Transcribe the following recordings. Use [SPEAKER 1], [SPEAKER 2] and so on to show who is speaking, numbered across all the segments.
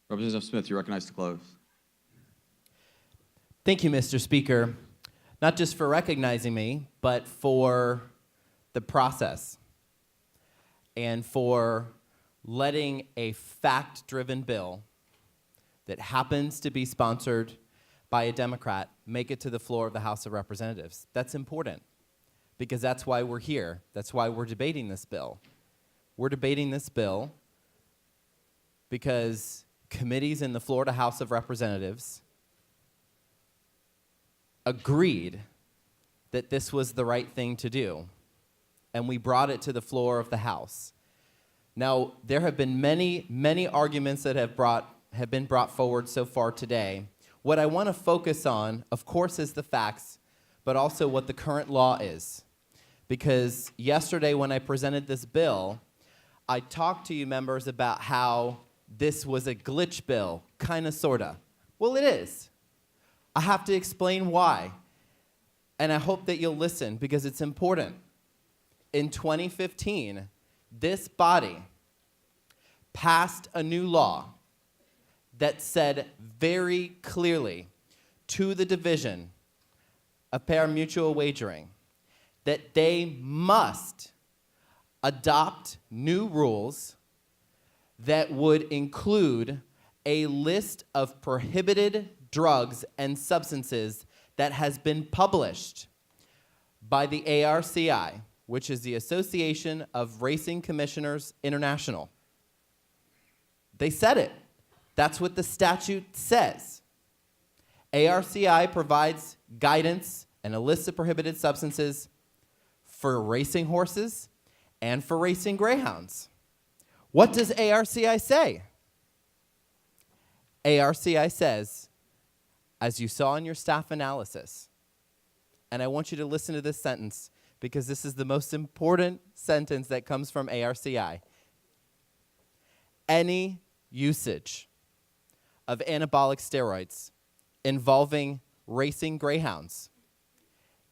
[SPEAKER 1] Representative Smith, you're recognized to close.
[SPEAKER 2] Thank you, Mr. Speaker, not just for recognizing me, but for the process and for letting a fact-driven bill that happens to be sponsored by a Democrat make it to the floor of the House of Representatives. That's important because that's why we're here. That's why we're debating this bill. We're debating this bill because committees in the Florida House of Representatives agreed that this was the right thing to do, and we brought it to the floor of the House. Now, there have been many arguments that have been brought forward so far today. What I want to focus on, of course, is the facts, but also what the current law is. Because yesterday when I presented this bill, I talked to you members about how this was a glitch bill, kind of, sort of. Well, it is. I have to explain why. And I hope that you'll listen because it's important. In 2015, this body passed a new law that said very clearly to the Division of Pari-Mutuel Wagering that they must adopt new rules that would include a list of prohibited drugs and substances that has been published by the ARCI, which is the Association of Racing Commissioners International. They said it. That's what the statute says. ARCI provides guidance and a list of prohibited substances for racing horses and for racing greyhounds. What does ARCI say? ARCI says, as you saw in your staff analysis, and I want you to listen to this sentence because this is the most important sentence that comes from ARCI. Any usage of anabolic steroids involving racing greyhounds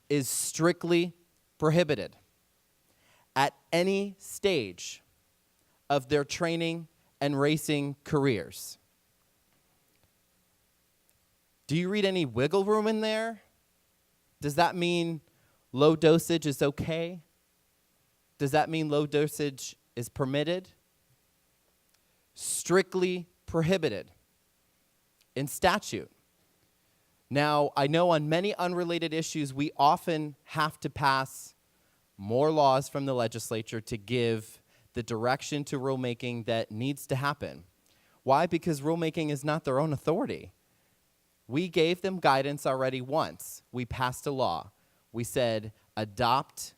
[SPEAKER 2] is strictly prohibited at any stage of their training and racing careers. Do you read any wiggle room in there? Does that mean low dosage is okay? Does that mean low dosage is permitted? Strictly prohibited in statute. Now, I know on many unrelated issues, we often have to pass more laws from the legislature to give the direction to rulemaking that needs to happen. Why? Because rulemaking is not their own authority. We gave them guidance already once. We passed a law. We said, adopt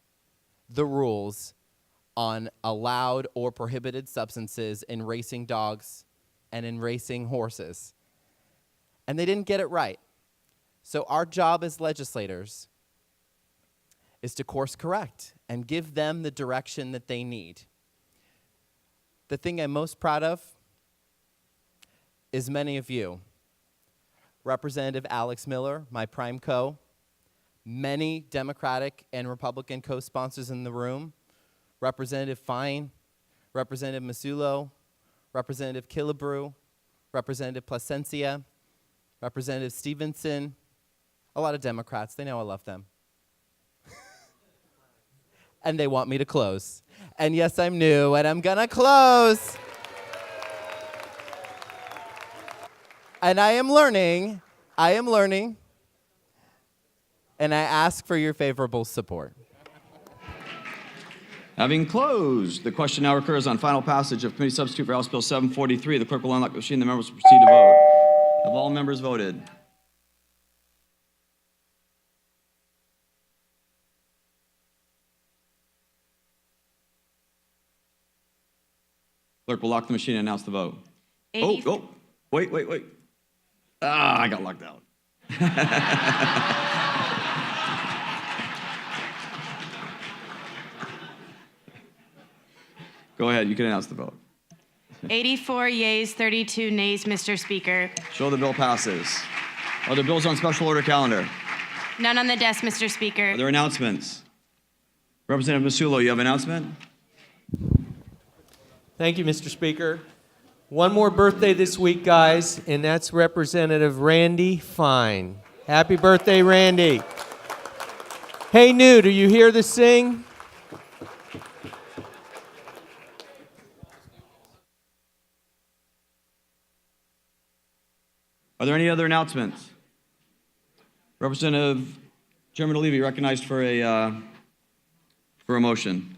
[SPEAKER 2] the rules on allowed or prohibited substances in racing dogs and in racing horses. And they didn't get it right. So our job as legislators is to course correct and give them the direction that they need. The thing I'm most proud of is many of you. Representative Alex Miller, my prime co, many Democratic and Republican co-sponsors in the room, Representative Fine, Representative Masulo, Representative Killebrew, Representative Plasencia, Representative Stevenson, a lot of Democrats, they know I love them. And they want me to close. And yes, I'm new, and I'm gonna close. And I am learning, and I ask for your favorable support.
[SPEAKER 1] Having closed, the question now recurs on final passage of Committee Substitute for House Bill 743. The clerk will unlock the machine. The members will proceed to vote. Have all members voted? Clerk will lock the machine and announce the vote. Wait. I got locked out. Go ahead, you can announce the vote.
[SPEAKER 3] 84 yeas, 32 nays, Mr. Speaker.
[SPEAKER 1] Show the bill passes. Are there bills on special order calendar?
[SPEAKER 3] None on the desk, Mr. Speaker.
[SPEAKER 1] Are there announcements? Representative Masulo, you have an announcement?
[SPEAKER 4] Thank you, Mr. Speaker. One more birthday this week, guys, and that's Representative Randy Fine. Happy birthday, Randy. Hey, New, do you hear the sing?
[SPEAKER 1] Are there any other announcements? Representative Chairman Levy recognized for a motion.